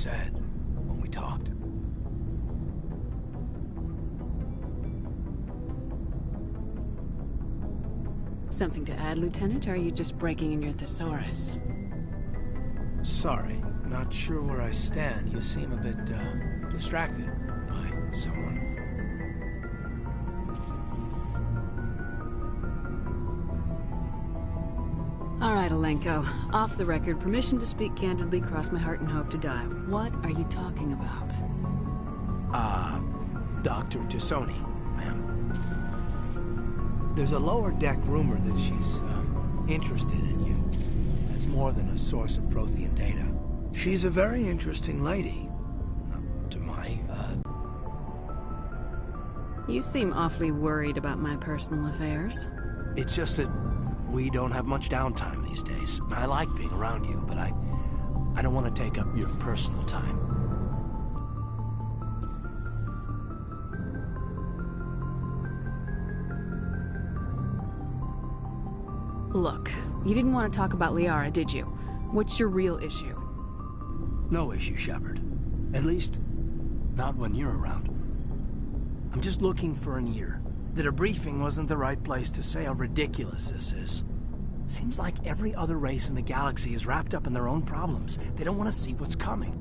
said when we talked. Something to add, Lieutenant, or are you just breaking in your thesaurus? Sorry, not sure where I stand. You seem a bit, distracted by someone. All right, Alenko. Off the record, permission to speak candidly, cross my heart and hope to die. What are you talking about? Dr. Tassoni, ma'am. There's a lower deck rumor that she's, interested in you as more than a source of Prothean data. She's a very interesting lady. To my, You seem awfully worried about my personal affairs. It's just that we don't have much downtime these days. I like being around you, but I don't want to take up your personal time. Look, you didn't want to talk about Liara, did you? What's your real issue? No issue, Shepard. At least, not when you're around. I'm just looking for an ear. The debriefing wasn't the right place to say how ridiculous this is. Seems like every other race in the galaxy is wrapped up in their own problems. They don't want to see what's coming.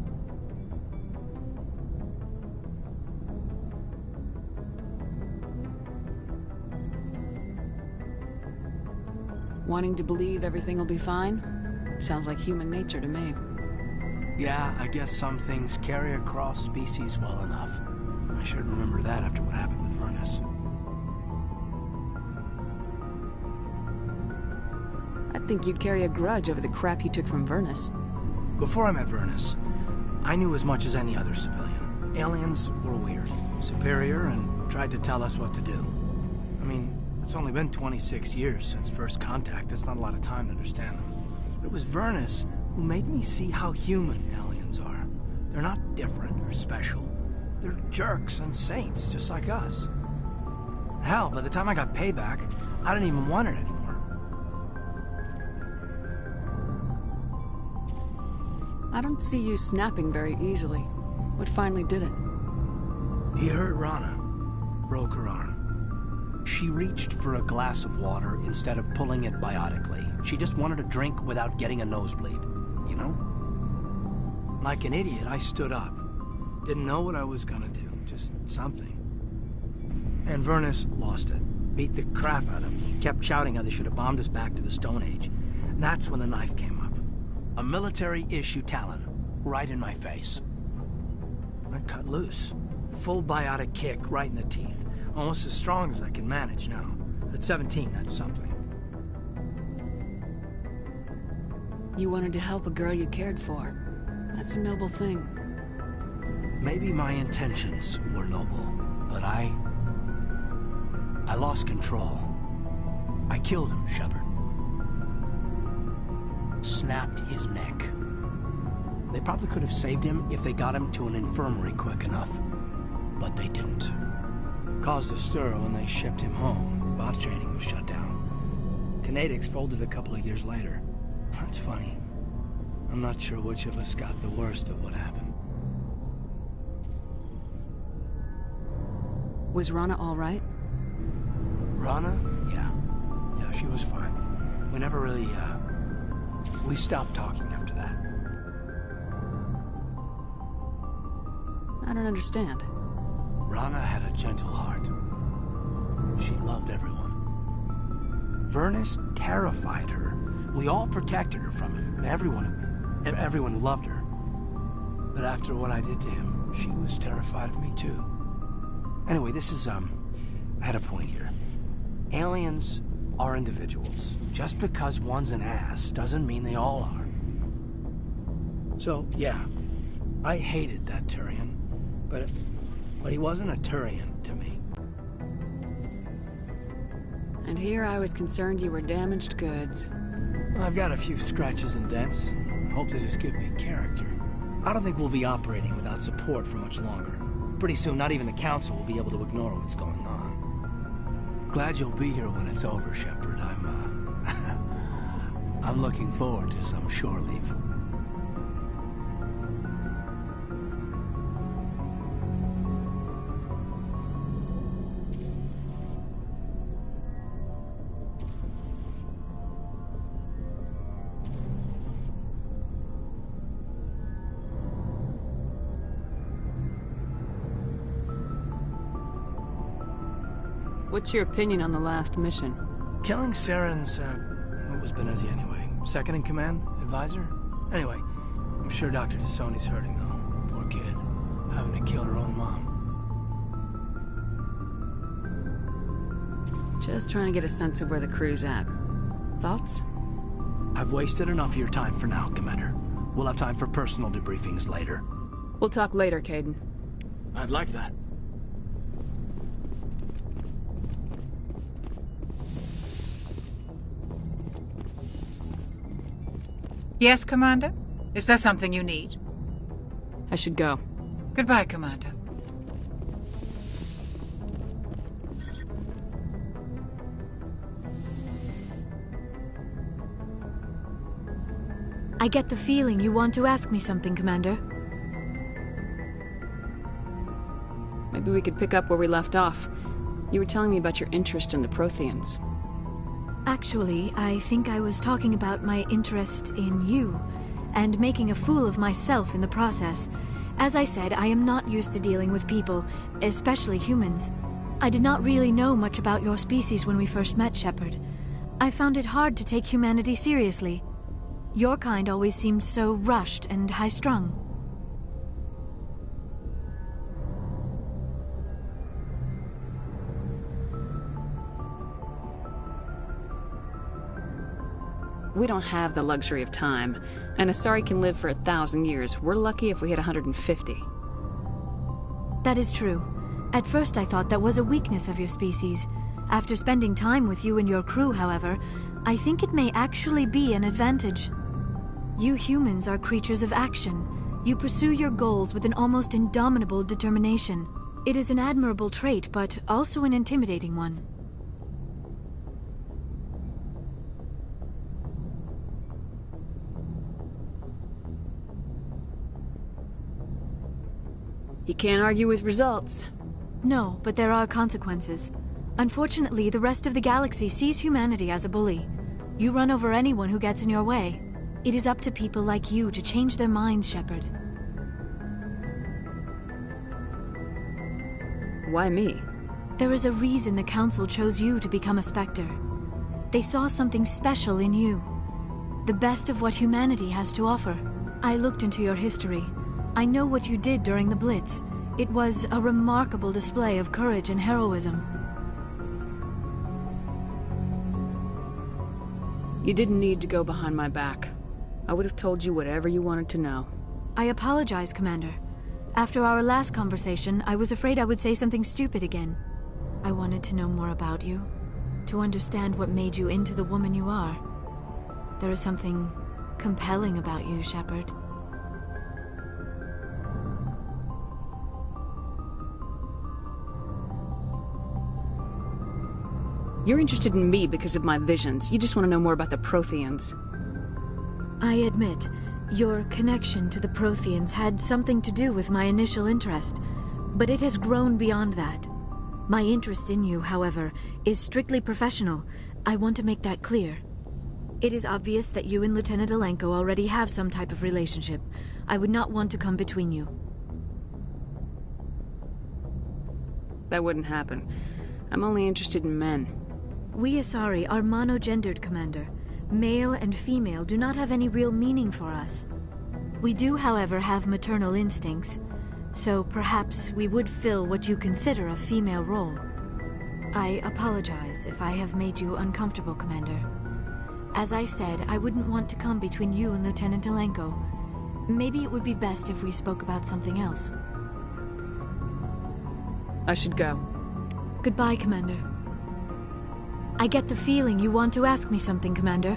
Wanting to believe everything will be fine? Sounds like human nature to me. Yeah, I guess some things carry across species well enough. I should remember that after what happened with Vernus. I think you'd carry a grudge over the crap you took from Vernus. Before I met Vernus, I knew as much as any other civilian. Aliens were weird, superior, and tried to tell us what to do. I mean, it's only been 26 years since first contact. That's not a lot of time to understand them. But it was Vernus who made me see how human aliens are. They're not different or special. They're jerks and saints, just like us. Hell, by the time I got payback, I didn't even want it anymore. I don't see you snapping very easily. What finally did it? He hurt Rana. Broke her arm. She reached for a glass of water instead of pulling it biotically. She just wanted a drink without getting a nosebleed, you know? Like an idiot, I stood up. Didn't know what I was gonna do, just something. And Vernus lost it. Beat the crap out of me. He kept shouting how they should have bombed us back to the Stone Age. And that's when the knife came up. A military-issue talon, right in my face. I cut loose. Full biotic kick right in the teeth. Almost as strong as I can manage now. At 17, that's something. You wanted to help a girl you cared for. That's a noble thing. Maybe my intentions were noble, but I lost control. I killed him, Shepard. Snapped his neck. They probably could have saved him if they got him to an infirmary quick enough. But they didn't. Caused a stir when they shipped him home. Bot training was shut down. Kinetics folded a couple of years later. That's funny. I'm not sure which of us got the worst of what happened. Was Rana all right? Rana? Yeah. Yeah, she was fine. We never really, we stopped talking after that. I don't understand. Rana had a gentle heart. She loved everyone. Vernus terrified her. We all protected her from him. Everyone loved her. But after what I did to him, she was terrified of me too. Anyway, this is, I had a point here. Aliens are individuals. Just because one's an ass doesn't mean they all are. So, yeah, I hated that Turian, but he wasn't a Turian to me. And here I was concerned you were damaged goods. I've got a few scratches and dents. Hope they just give me character. I don't think we'll be operating without support for much longer. Pretty soon, not even the Council will be able to ignore what's going on. Glad you'll be here when it's over, Shepard. I'm looking forward to some shore leave. What's your opinion on the last mission? Killing Saren's, what was Benezia anyway? Second in command? Advisor? Anyway, I'm sure Dr. Tassoni's hurting, though. Poor kid. Having to kill her own mom. Just trying to get a sense of where the crew's at. Thoughts? I've wasted enough of your time for now, Commander. We'll have time for personal debriefings later. We'll talk later, Caden. I'd like that. Yes, Commander? Is there something you need? I should go. Goodbye, Commander. I get the feeling you want to ask me something, Commander. Maybe we could pick up where we left off. You were telling me about your interest in the Protheans. Actually, I think I was talking about my interest in you, and making a fool of myself in the process. As I said, I am not used to dealing with people, especially humans. I did not really know much about your species when we first met, Shepard. I found it hard to take humanity seriously. Your kind always seemed so rushed and high-strung. We don't have the luxury of time, and Asari can live for 1,000 years. We're lucky if we hit 150. That is true. At first I thought that was a weakness of your species. After spending time with you and your crew, however, I think it may actually be an advantage. You humans are creatures of action. You pursue your goals with an almost indomitable determination. It is an admirable trait, but also an intimidating one. You can't argue with results. No, but there are consequences. Unfortunately, the rest of the galaxy sees humanity as a bully. You run over anyone who gets in your way. It is up to people like you to change their minds, Shepard. Why me? There is a reason the Council chose you to become a Spectre. They saw something special in you. The best of what humanity has to offer. I looked into your history. I know what you did during the Blitz. It was a remarkable display of courage and heroism. You didn't need to go behind my back. I would have told you whatever you wanted to know. I apologize, Commander. After our last conversation, I was afraid I would say something stupid again. I wanted to know more about you, to understand what made you into the woman you are. There is something compelling about you, Shepard. You're interested in me because of my visions. You just want to know more about the Protheans. I admit, your connection to the Protheans had something to do with my initial interest, but it has grown beyond that. My interest in you, however, is strictly professional. I want to make that clear. It is obvious that you and Lieutenant Alenko already have some type of relationship. I would not want to come between you. That wouldn't happen. I'm only interested in men. We Asari are monogendered, Commander. Male and female do not have any real meaning for us. We do, however, have maternal instincts, so perhaps we would fill what you consider a female role. I apologize if I have made you uncomfortable, Commander. As I said, I wouldn't want to come between you and Lieutenant Alenko. Maybe it would be best if we spoke about something else. I should go. Goodbye, Commander. I get the feeling you want to ask me something, Commander.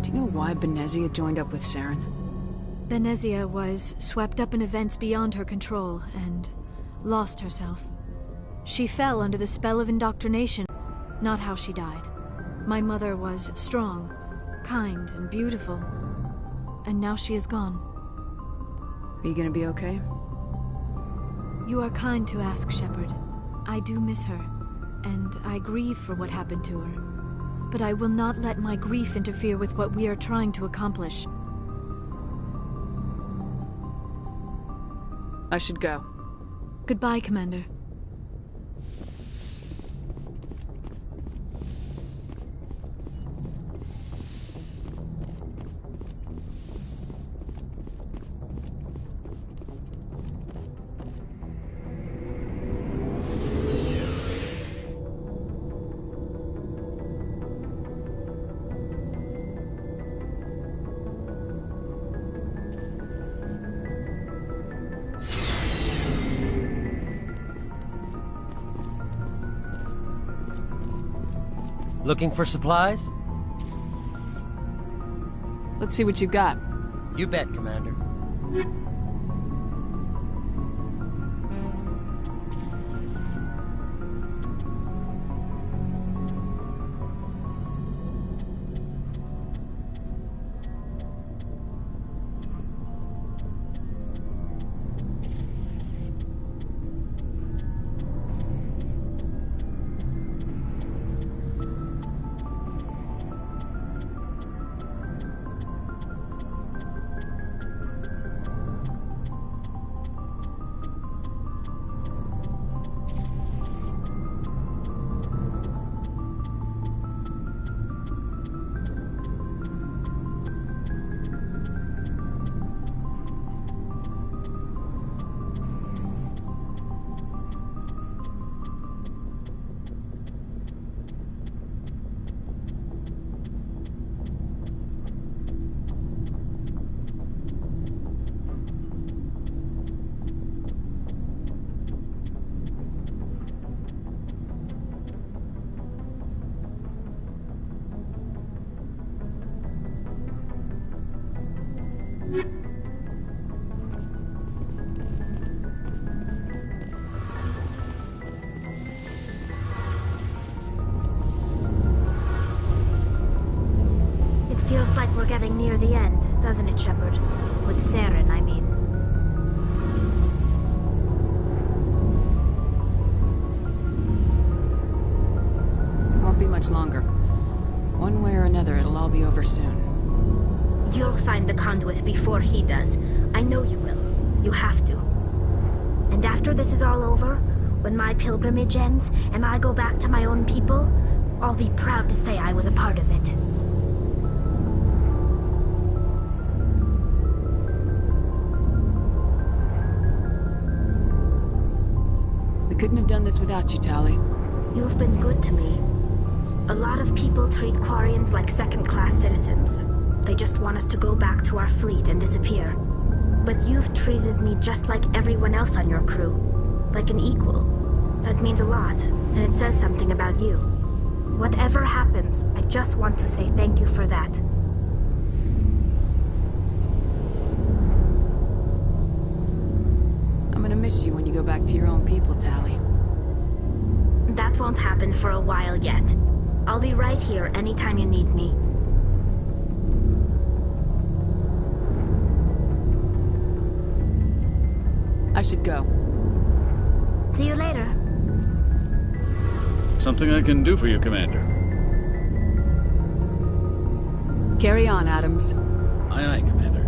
Do you know why Benezia joined up with Saren? Benezia was swept up in events beyond her control and lost herself. She fell under the spell of indoctrination, not how she died. My mother was strong, kind, and beautiful, and now she is gone. Are you gonna be okay? You are kind to ask, Shepard. I do miss her, and I grieve for what happened to her. But I will not let my grief interfere with what we are trying to accomplish. I should go. Goodbye, Commander. Looking for supplies? Let's see what you got. You bet, Commander. Feels like we're getting near the end, doesn't it, Shepard? With Saren, I mean. It won't be much longer. One way or another, it'll all be over soon. You'll find the conduit before he does. I know you will. You have to. And after this is all over, when my pilgrimage ends, and I go back to my own people, I'll be proud to say I was a part of it. Couldn't have done this without you, Tali. You've been good to me. A lot of people treat Quarians like second-class citizens. They just want us to go back to our fleet and disappear. But you've treated me just like everyone else on your crew. Like an equal. That means a lot, and it says something about you. Whatever happens, I just want to say thank you for that. I'm gonna miss you when you go back to your own people, Tali. That won't happen for a while yet. I'll be right here anytime you need me. I should go. See you later. Something I can do for you, Commander. Carry on, Adams. Aye, aye, Commander.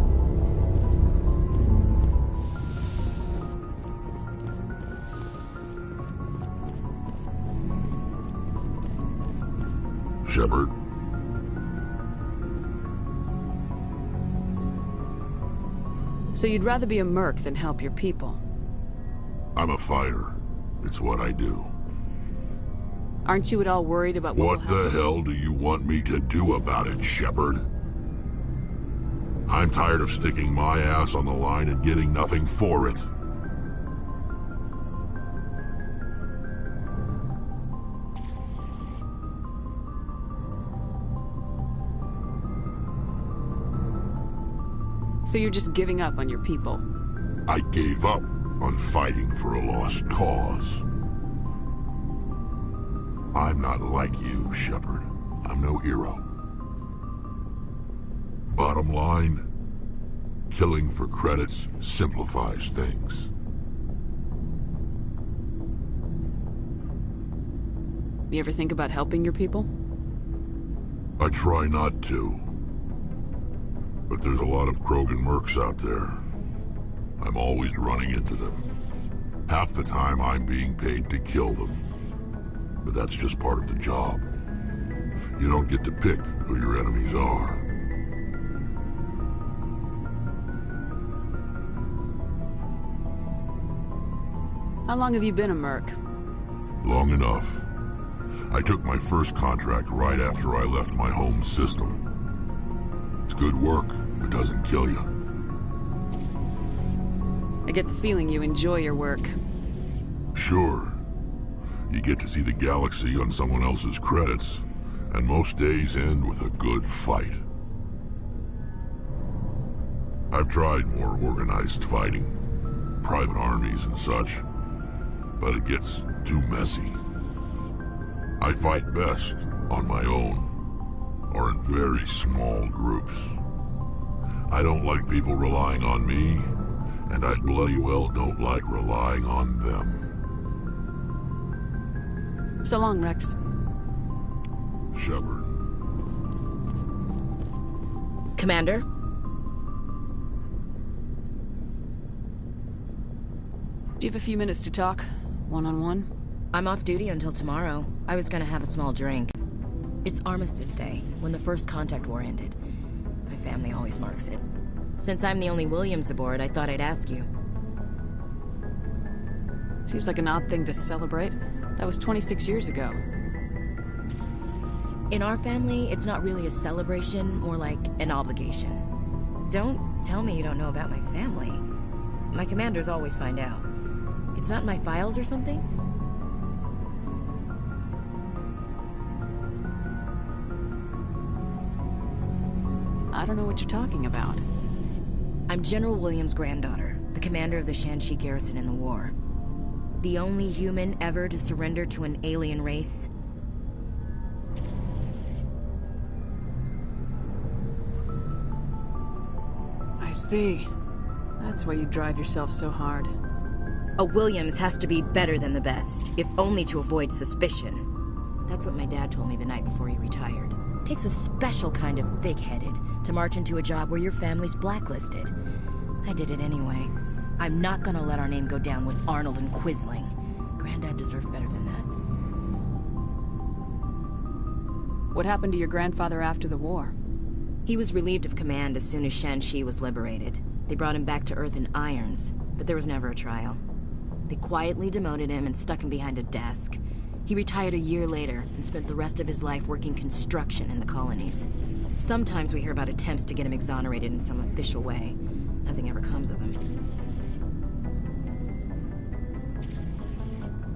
Shepard. So you'd rather be a merc than help your people? I'm a fighter. It's what I do. Aren't you at all worried about what the hell do you want me to do about it, Shepard? I'm tired of sticking my ass on the line and getting nothing for it. So you're just giving up on your people? I gave up on fighting for a lost cause. I'm not like you, Shepard. I'm no hero. Bottom line, killing for credits simplifies things. You ever think about helping your people? I try not to. But there's a lot of Krogan mercs out there. I'm always running into them. Half the time I'm being paid to kill them. But that's just part of the job. You don't get to pick who your enemies are. How long have you been a merc? Long enough. I took my first contract right after I left my home system. It's good work, but doesn't kill you. I get the feeling you enjoy your work. Sure. You get to see the galaxy on someone else's credits, And most days end with a good fight. I've tried more organized fighting, private armies and such, but it gets too messy. I fight best on my own, or in very small groups. I don't like people relying on me, and I bloody well don't like relying on them. So long, Rex. Shepard. Commander? Do you have a few minutes to talk? One-on-one? I'm off duty until tomorrow. I was gonna have a small drink. It's Armistice Day, when the first contact war ended. My family always marks it. Since I'm the only Williams aboard, I thought I'd ask you. Seems like an odd thing to celebrate. That was 26 years ago. In our family, it's not really a celebration, more like an obligation. Don't tell me you don't know about my family. My commanders always find out. It's not in my files or something? I don't know what you're talking about. I'm General Williams' granddaughter, the commander of the Shanxi garrison in the war. The only human ever to surrender to an alien race. I see. That's why you drive yourself so hard. A Williams has to be better than the best, if only to avoid suspicion. That's what my dad told me the night before he retired. Takes a special kind of thick-headed to march into a job where your family's blacklisted. I did it anyway. I'm not gonna let our name go down with Arnold and Quisling. Granddad deserved better than that. What happened to your grandfather after the war? He was relieved of command as soon as Shanxi was liberated. They brought him back to Earth in irons, but there was never a trial. They quietly demoted him and stuck him behind a desk. He retired a year later and spent the rest of his life working construction in the colonies. Sometimes we hear about attempts to get him exonerated in some official way. Nothing ever comes of them.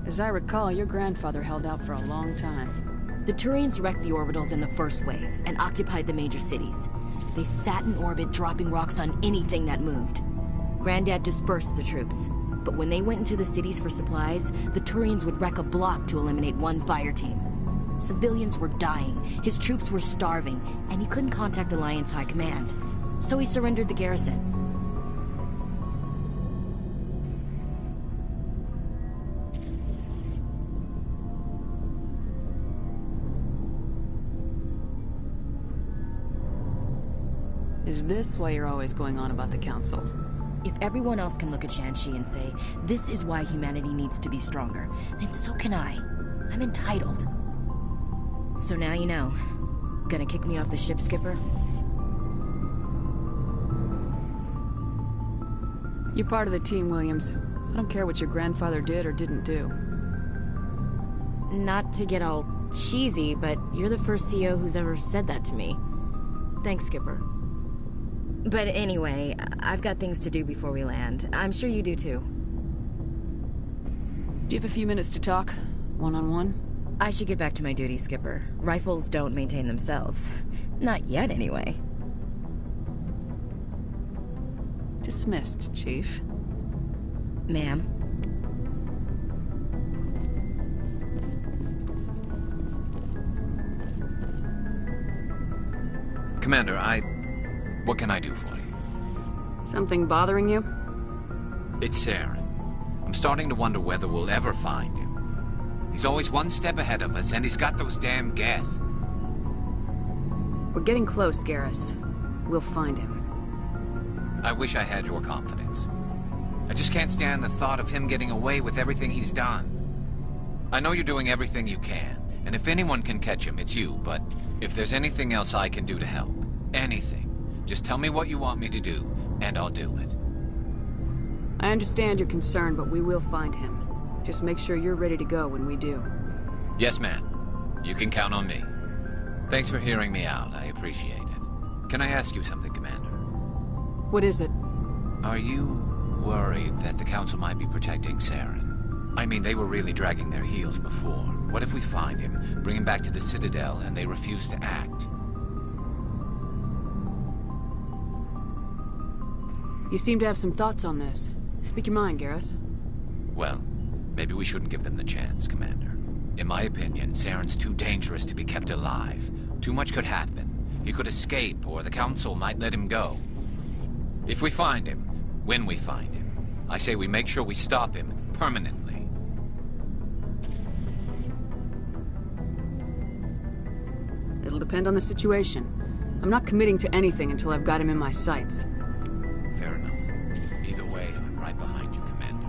As I recall, your grandfather held out for a long time. The Turians wrecked the orbitals in the first wave and occupied the major cities. They sat in orbit, dropping rocks on anything that moved. Granddad dispersed the troops. But when they went into the cities for supplies, the Turians would wreck a block to eliminate one fire team. Civilians were dying, his troops were starving, and he couldn't contact Alliance High Command. So he surrendered the garrison. Is this why you're always going on about the Council? If everyone else can look at Shanxi and say, this is why humanity needs to be stronger, then so can I. I'm entitled. So now you know. Gonna kick me off the ship, Skipper? You're part of the team, Williams. I don't care what your grandfather did or didn't do. Not to get all cheesy, but you're the first CO who's ever said that to me. Thanks, Skipper. But anyway, I've got things to do before we land. I'm sure you do too. Do you have a few minutes to talk? One-on-one? I should get back to my duty, Skipper. Rifles don't maintain themselves. Not yet, anyway. Dismissed, Chief. Ma'am? Commander, what can I do for you? Something bothering you? It's Saren. I'm starting to wonder whether we'll ever find him. He's always one step ahead of us, and he's got those damn Geth. We're getting close, Garrus. We'll find him. I wish I had your confidence. I just can't stand the thought of him getting away with everything he's done. I know you're doing everything you can, and if anyone can catch him, it's you, but if there's anything else I can do to help, anything, just tell me what you want me to do, and I'll do it. I understand your concern, but we will find him. Just make sure you're ready to go when we do. Yes, ma'am. You can count on me. Thanks for hearing me out. I appreciate it. Can I ask you something, Commander? What is it? Are you worried that the Council might be protecting Saren? I mean, they were really dragging their heels before. What if we find him, bring him back to the Citadel, and they refuse to act? You seem to have some thoughts on this. Speak your mind, Garrus. Well, maybe we shouldn't give them the chance, Commander. In my opinion, Saren's too dangerous to be kept alive. Too much could happen. He could escape, or the Council might let him go. If we find him, when we find him, I say we make sure we stop him permanently. It'll depend on the situation. I'm not committing to anything until I've got him in my sights. Fair enough. Either way, I'm right behind you, Commander.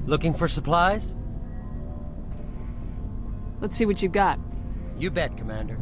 Looking for supplies? Let's see what you've got. You bet, Commander.